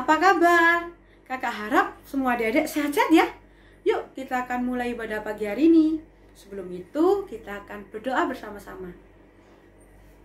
apa kabar? Kakak harap semua adik-adik sehat-sehat ya. Yuk kita akan mulai ibadah pagi hari ini. Sebelum itu kita akan berdoa bersama-sama.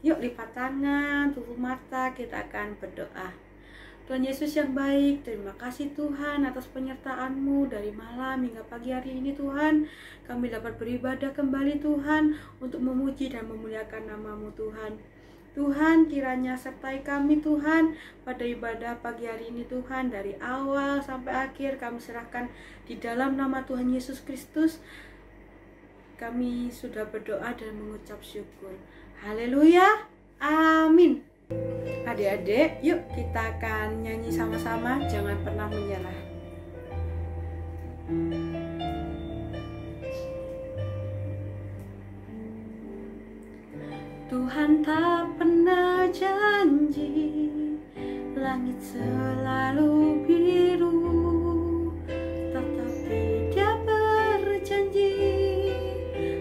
Yuk lipat tangan, tutup mata, kita akan berdoa. Tuhan Yesus yang baik, terima kasih Tuhan atas penyertaan-Mu dari malam hingga pagi hari ini Tuhan. Kami dapat beribadah kembali Tuhan untuk memuji dan memuliakan nama-Mu Tuhan. Tuhan kiranya sertai kami Tuhan pada ibadah pagi hari ini Tuhan. Dari awal sampai akhir kami serahkan di dalam nama Tuhan Yesus Kristus. Kami sudah berdoa dan mengucap syukur. Haleluya, amin. Adik-adik, yuk kita akan nyanyi sama-sama, jangan pernah menyerah. Tuhan tak pernah janji langit selalu biru, tetapi Dia berjanji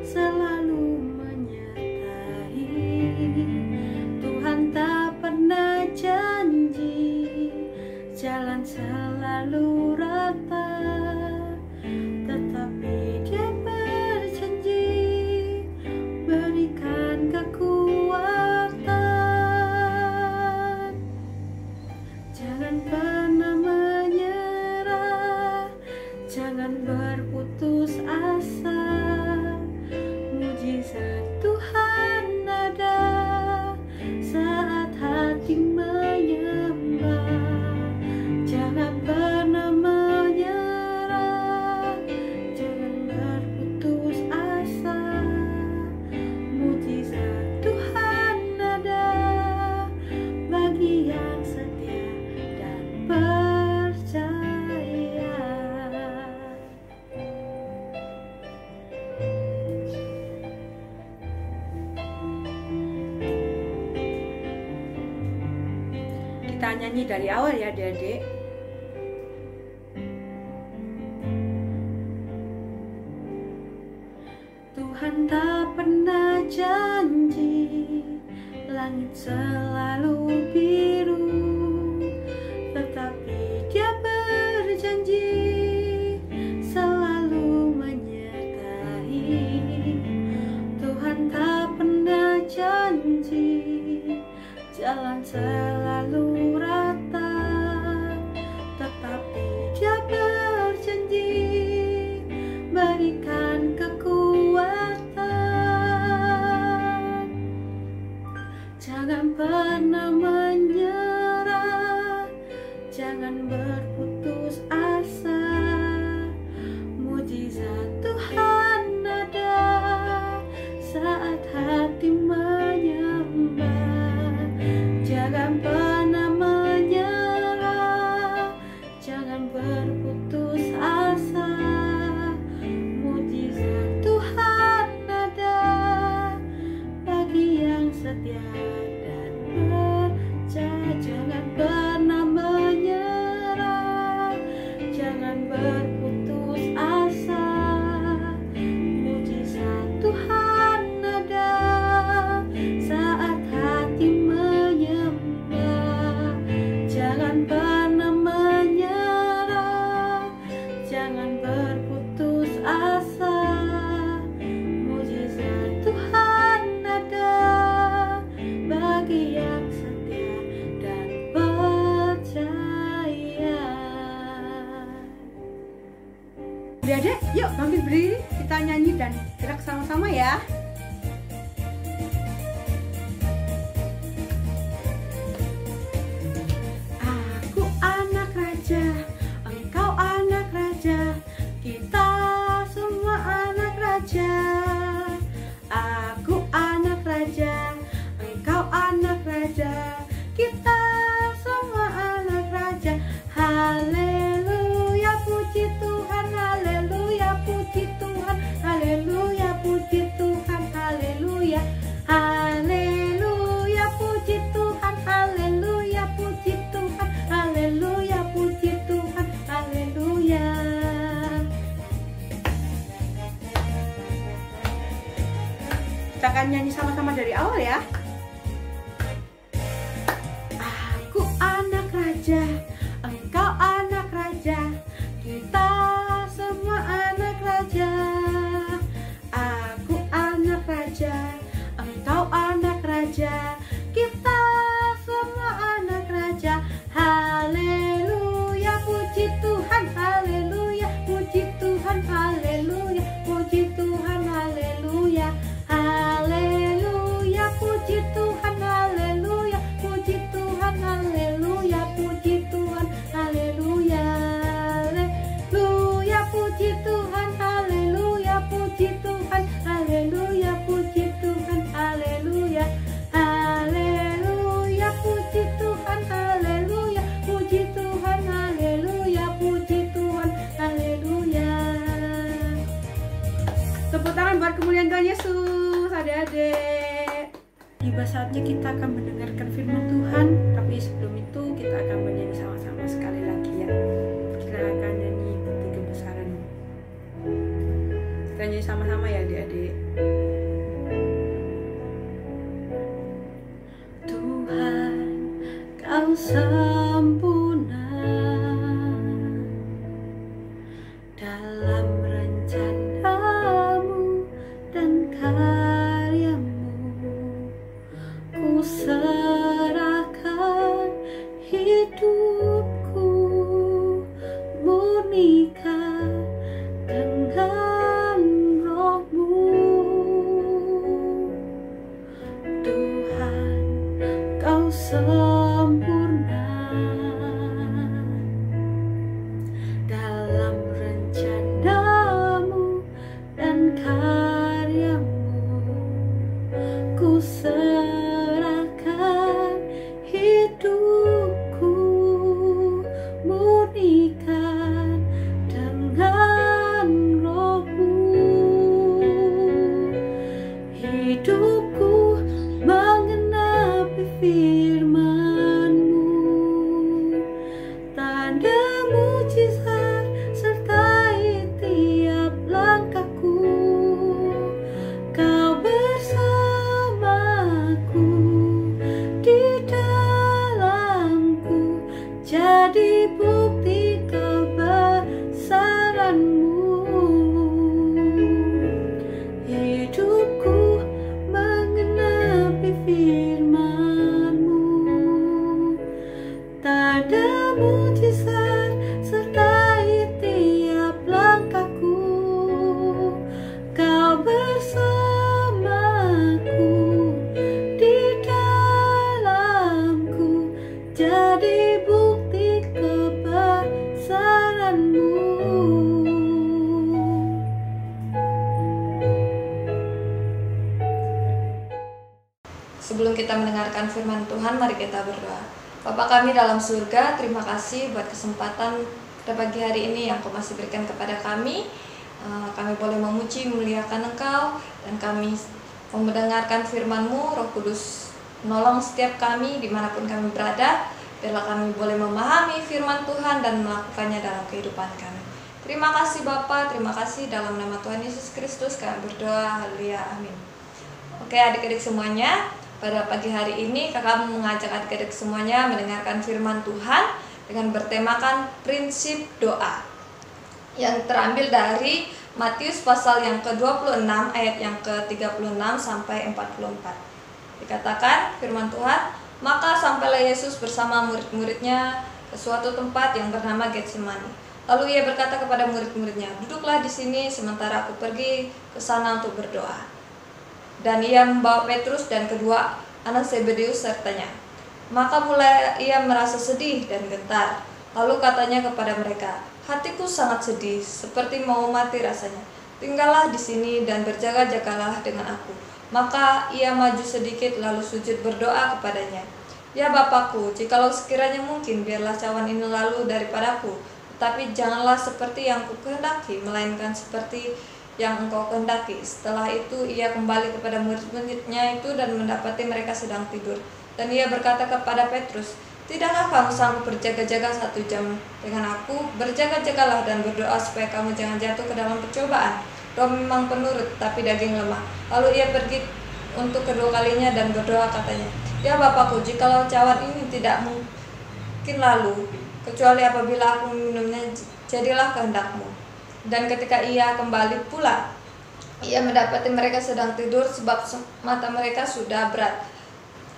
selalu menyertai. Tuhan tak pernah janji jalan selalu rata, tetapi Dia berjanji berikan kekuatan. Jangan pernah menyerah, jangan berputus asa. Mujizat Tuhan ada saat hati menyembah. Jangan pernah menyerah, jangan berputus asa. Mujizat Tuhan ada bagi yang setia dan percaya. Kita nyanyi dari awal ya adik-adik. Tuhan tak pernah janji langit selalu biru, tetapi Dia berjanji selalu menyertai. Tuhan tak pernah janji jalan selalu rata, tetapi Dia berjanji berikan kekuatan. Jangan pernah menyerah, jangan berputus asa. Mujizat Tuhan ada saat hati menyembah. Jangan pernah menyerah, jangan berputus asa. Mujizat Tuhan ada bagi yang setia dan percaya. Jangan pernah menyerah, jangan berputus asa. Mujizat Tuhan ada saat hati menyembah. Jangan pernah menyerah, jangan berputus asa. Mujizat Tuhan ada bagi yang setia dan percaya. Adik-adik, yuk bangkit berdiri, kita nyanyi dan gerak sama-sama ya. Aku anak raja, engkau anak raja, kita semua anak raja. Aku anak raja, engkau anak raja, kita semua anak raja. Haleluya, puji Tuhan, haleluya, puji Tuhan, haleluya, puji Tuhan, haleluya. Haleluya, puji Tuhan, haleluya, puji Tuhan, haleluya, puji Tuhan, haleluya. Kita akan nyanyi sama-sama dari awal ya. Aku anak raja, engkau tangan buat kemuliaan Tuhan Yesus, adik-adik. Tiba saatnya kita akan mendengarkan firman Tuhan, tapi sebelum itu kita akan menyanyi sama-sama sekali lagi ya. Kita akan nyanyi bukti kebesaran-Mu. Kita nyanyi sama-sama ya adik-adik. Tuhan, Kau sempurna dalam rencana-Mu dan karya-Mu. Ku serahkan hidupku, murnikan dengan Roh-Mu. Tuhan, Kau sempurna dalam rencana-Mu dan karya-Mu. Ku serahkan hidupku, murnikan dengan Roh-Mu. Hidupku menggenapi firman-Mu, tanda mujizat sertai tiap langkahku. Kau bersamaku, di dalamku, jadi bukti kebesaran-Mu. Hidupku menggenapi firman-Mu, tanda mujizat sertai tiap langkahku. Kau bersamaku, di dalamku, jadi bukti kebesaran-Mu. Sebelum kita mendengarkan firman Tuhan, mari kita berdoa. Bapa kami dalam surga, terima kasih buat kesempatan pada pagi hari ini yang Kau masih berikan kepada kami. Kami boleh memuji, memuliakan Engkau, dan kami mendengarkan firman-Mu. Roh Kudus menolong setiap kami dimanapun kami berada, biarlah kami boleh memahami firman Tuhan dan melakukannya dalam kehidupan kami. Terima kasih Bapa, terima kasih dalam nama Tuhan Yesus Kristus kami berdoa, haleluya, amin. Oke adik-adik semuanya, pada pagi hari ini kakak mengajak adik-adik semuanya mendengarkan firman Tuhan dengan bertemakan prinsip doa, yang terambil dari Matius pasal yang ke-26 ayat yang ke-36 sampai 44. Dikatakan firman Tuhan, maka sampailah Yesus bersama murid-muridnya ke suatu tempat yang bernama Getsemani. Lalu ia berkata kepada murid-muridnya, duduklah di sini sementara aku pergi ke sana untuk berdoa. Dan ia membawa Petrus dan kedua anak Zebedeus sertanya. Maka mulai ia merasa sedih dan gentar. Lalu katanya kepada mereka, hatiku sangat sedih, seperti mau mati rasanya. Tinggallah di sini dan berjaga-jagalah dengan aku. Maka ia maju sedikit lalu sujud berdoa kepadanya. Ya Bapakku, jikalau sekiranya mungkin, biarlah cawan ini lalu daripadaku. Tetapi janganlah seperti yang kukehendaki, melainkan seperti yang Engkau kehendaki. Setelah itu ia kembali kepada murid-muridnya itu dan mendapati mereka sedang tidur. Dan ia berkata kepada Petrus, tidakkah kamu sanggup berjaga-jaga 1 jam dengan aku? Berjaga-jagalah dan berdoa supaya kamu jangan jatuh ke dalam percobaan. Roh memang penurut, tapi daging lemah. Lalu ia pergi untuk kedua kalinya dan berdoa katanya, ya Bapakku, jikalau cawan ini tidak mungkin lalu, kecuali apabila aku minumnya, jadilah kehendak-Mu. Dan ketika ia kembali pula, ia mendapati mereka sedang tidur sebab mata mereka sudah berat.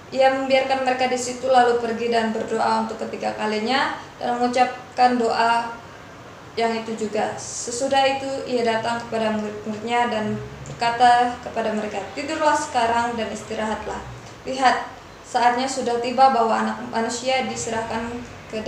Ia membiarkan mereka di situ lalu pergi dan berdoa untuk ketiga kalinya dan mengucapkan doa yang itu juga. Sesudah itu ia datang kepada murid-muridnya dan berkata kepada mereka, tidurlah sekarang dan istirahatlah. Lihat, saatnya sudah tiba bahwa anak manusia diserahkan ke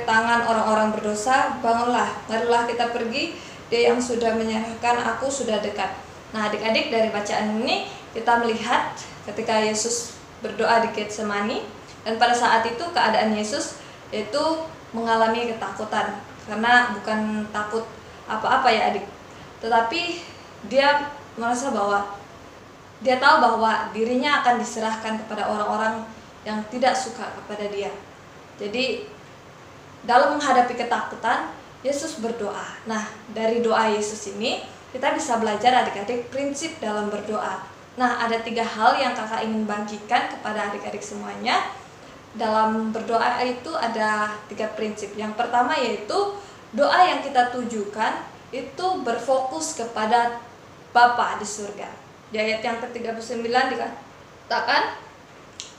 tangan orang-orang berdosa. Bangunlah, marilah kita pergi, dia yang sudah menyerahkan aku sudah dekat. Nah adik-adik, dari bacaan ini kita melihat ketika Yesus berdoa di Getsemani, dan pada saat itu keadaan Yesus itu mengalami ketakutan, karena bukan takut apa-apa ya adik, tetapi dia merasa bahwa dia tahu bahwa dirinya akan diserahkan kepada orang-orang yang tidak suka kepada dia. Jadi dalam menghadapi ketakutan, Yesus berdoa. Nah, dari doa Yesus ini kita bisa belajar adik-adik prinsip dalam berdoa. Nah, ada 3 hal yang kakak ingin bagikan kepada adik-adik semuanya. Dalam berdoa itu ada 3 prinsip. Yang pertama yaitu doa yang kita tujukan itu berfokus kepada Bapa di surga. Di ayat yang ke-39 dikatakan,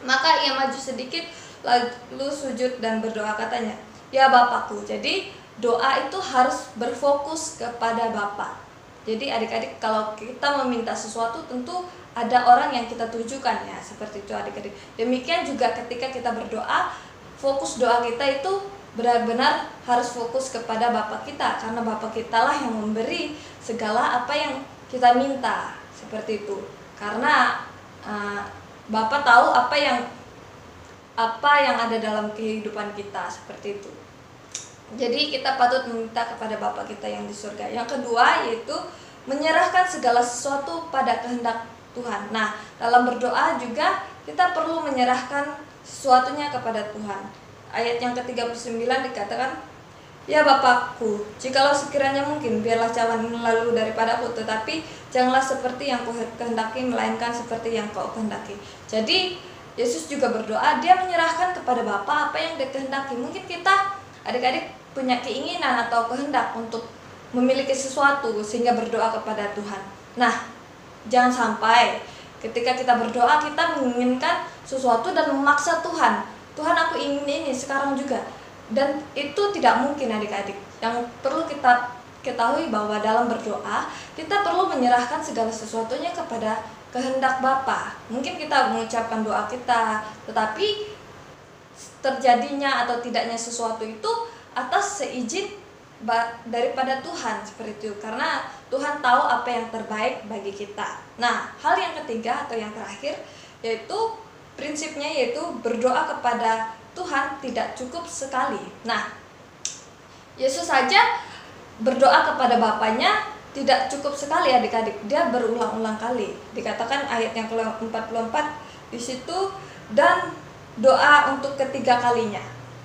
maka ia maju sedikit lalu sujud dan berdoa, katanya, ya Bapakku. Jadi doa itu harus berfokus kepada Bapa. Jadi adik-adik, kalau kita meminta sesuatu tentu ada orang yang kita tujukan, ya, seperti itu adik-adik. Demikian juga ketika kita berdoa, fokus doa kita itu benar-benar harus fokus kepada Bapa kita, karena Bapa kita lah yang memberi segala apa yang kita minta, seperti itu. Karena Bapa tahu apa yang ada dalam kehidupan kita, seperti itu. Jadi kita patut meminta kepada Bapa kita yang di surga. Yang kedua yaitu menyerahkan segala sesuatu pada kehendak Tuhan. Nah, dalam berdoa juga kita perlu menyerahkan sesuatunya kepada Tuhan. Ayat yang ke-39 dikatakan, ya Bapakku, jikalau sekiranya mungkin, biarlah cawan ini lalu daripadaku, tetapi janganlah seperti yang kau kehendaki, melainkan seperti yang kau kehendaki. Jadi Yesus juga berdoa, dia menyerahkan kepada Bapa apa yang dia kehendaki. Mungkin kita adik-adik punya keinginan atau kehendak untuk memiliki sesuatu sehingga berdoa kepada Tuhan. Nah, jangan sampai ketika kita berdoa kita menginginkan sesuatu dan memaksa Tuhan. Tuhan, aku ingin ini sekarang juga. Dan itu tidak mungkin adik-adik. Yang perlu kita ketahui bahwa dalam berdoa kita perlu menyerahkan segala sesuatunya kepada kehendak Bapa. Mungkin kita mengucapkan doa kita, tetapi terjadinya atau tidaknya sesuatu itu atas seizin daripada Tuhan, seperti itu. Karena Tuhan tahu apa yang terbaik bagi kita. Nah, hal yang ketiga atau yang terakhir yaitu prinsipnya yaitu berdoa kepada Tuhan tidak cukup sekali. Nah, Yesus saja berdoa kepada Bapanya tidak cukup sekali adik-adik. Dia berulang-ulang kali. Dikatakan ayat yang ke-44 di situ, dan doa untuk ketiga kalinya.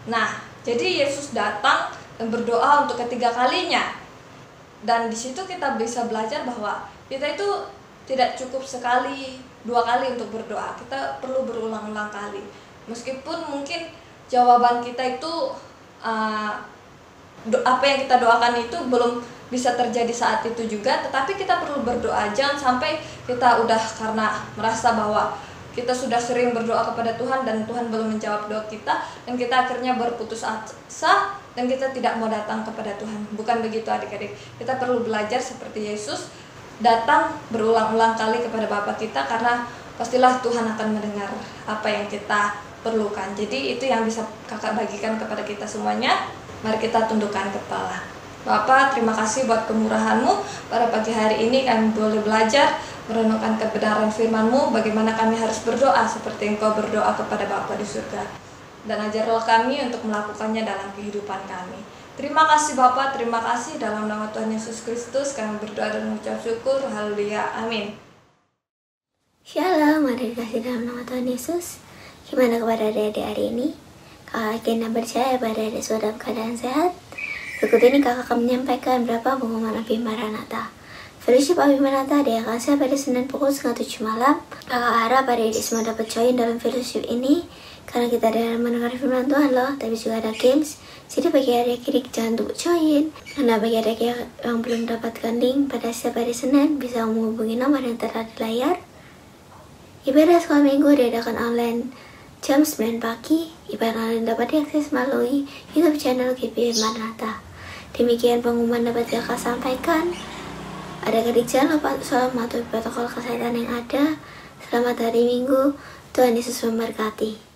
Nah, jadi Yesus datang dan berdoa untuk ketiga kalinya. Dan di situ kita bisa belajar bahwa kita itu tidak cukup sekali, 2 kali untuk berdoa. Kita perlu berulang-ulang kali. Meskipun mungkin jawaban kita itu apa yang kita doakan itu belum bisa terjadi saat itu juga, tetapi kita perlu berdoa. Jangan sampai kita udah karena merasa bahwa kita sudah sering berdoa kepada Tuhan dan Tuhan belum menjawab doa kita, dan kita akhirnya berputus asa dan kita tidak mau datang kepada Tuhan. Bukan begitu adik-adik. Kita perlu belajar seperti Yesus, datang berulang-ulang kali kepada Bapa kita, karena pastilah Tuhan akan mendengar apa yang kita perlukan. Jadi itu yang bisa kakak bagikan kepada kita semuanya. Mari kita tundukkan kepala. Bapa, terima kasih buat kemurahan-Mu. Pada pagi hari ini kami boleh belajar merenungkan kebenaran firman-Mu, bagaimana kami harus berdoa seperti Engkau berdoa kepada Bapa di surga. Dan ajarlah kami untuk melakukannya dalam kehidupan kami. Terima kasih Bapa, terima kasih. Dalam nama Tuhan Yesus Kristus kami berdoa dan mengucap syukur. Haleluya, amin. Shalom, mari dikasih dalam nama Tuhan Yesus. Gimana kepada adik-adik hari ini? Kakak yakin dan percaya pada adik sudah dalam keadaan sehat. Berikut ini kakak akan menyampaikan beberapa pengumuman Abi Maranatha. Fellowship Abi Maranatha diadakan pada Senin pukul 6:30 malam. Kakak harap adik-adik semua dapat join dalam fellowship ini, karena kita ada mendengar firman Tuhan loh, tapi juga ada games. Jadi bagi adik-adik jangan lupa join. Karena bagi adik-adik yang belum dapatkan link pada setiap hari Senin, bisa menghubungi nomor yang tertera di layar. Ibadah sekolah minggu diadakan online jam 9 pagi. Ibadah online dapat diakses melalui YouTube channel GP Maranatha. Demikian pengumuman dapat kakak sampaikan. Adik-adik jangan lupa selalu mematuhi protokol kesehatan yang ada. Selamat hari Minggu, Tuhan Yesus memberkati.